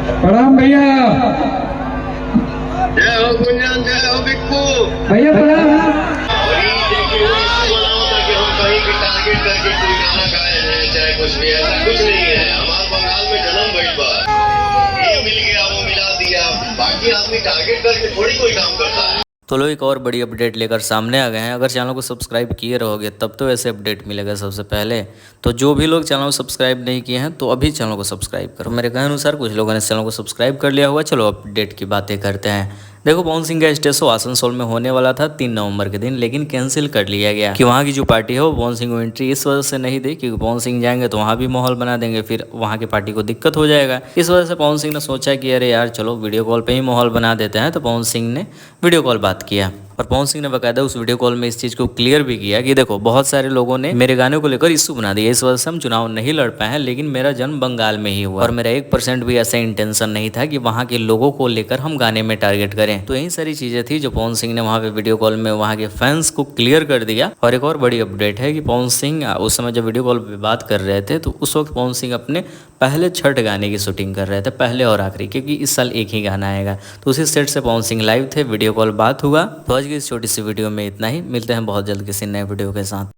प्रणाम भैया। जय हो गुंजन, जय हो बिक्कू भैया प्रणाम। और ये देखिए वो इसको बनाओ ताकि हम कहीं भी टारगेट करके कोई गाना गाए हैं, चाहे कुछ भी, ऐसा कुछ नहीं है। हमारे बंगाल में जन्म भइल बा, ये मिल गया वो मिला दिया, बाकी आदमी टारगेट करके थोड़ी कोई काम करता है। तो लोग एक और बड़ी अपडेट लेकर सामने आ गए हैं। अगर चैनल को सब्सक्राइब किए रहोगे तब तो ऐसे अपडेट मिलेगा सबसे पहले। तो जो भी लोग चैनल को सब्सक्राइब नहीं किए हैं तो अभी चैनल को सब्सक्राइब करो। मेरे कहे अनुसार कुछ लोगों ने चैनल को सब्सक्राइब कर लिया हुआ। चलो अपडेट की बातें करते हैं। देखो, पवन सिंह का स्टेज शो आसनसोल में होने वाला था 3 नवंबर के दिन, लेकिन कैंसिल कर लिया गया कि वहाँ की जो पार्टी है वो पवन सिंह को एंट्री इस वजह से नहीं दी क्योंकि पवन सिंह जाएंगे तो वहाँ भी माहौल बना देंगे, फिर वहाँ की पार्टी को दिक्कत हो जाएगा। इस वजह से पवन सिंह ने सोचा कि अरे यार चलो वीडियो कॉल पे ही माहौल बना देते हैं। तो पवन सिंह ने वीडियो कॉल बात किया और पवन सिंह ने बकायदा उस वीडियो कॉल में इस चीज़ को क्लियर भी किया कि देखो, बहुत सारे लोगों ने मेरे गाने को लेकर इशू बना दिया, इस वजह से हम चुनाव नहीं लड़ पाए हैं, लेकिन मेरा जन्म बंगाल में ही हुआ और मेरा 1% भी ऐसा इंटेंशन नहीं था कि वहाँ के लोगों को लेकर हम गाने में टारगेट करें। तो यही सारी चीज़ें थी जो पवन सिंह ने वहाँ पे वीडियो कॉल में वहाँ के फैंस को क्लियर कर दिया। और एक और बड़ी अपडेट है कि पवन सिंह उस समय जब वीडियो कॉल पर बात कर रहे थे तो उस वक्त पवन सिंह अपने पहले छठ गाने की शूटिंग कर रहे थे, पहले और आखिरी, क्योंकि इस साल एक ही गाना आएगा। तो उसी सेट से पवन सिंह लाइव थे, वीडियो कॉल बात हुआ। तो आज की इस छोटी सी वीडियो में इतना ही। मिलते हैं बहुत जल्द किसी नए वीडियो के साथ।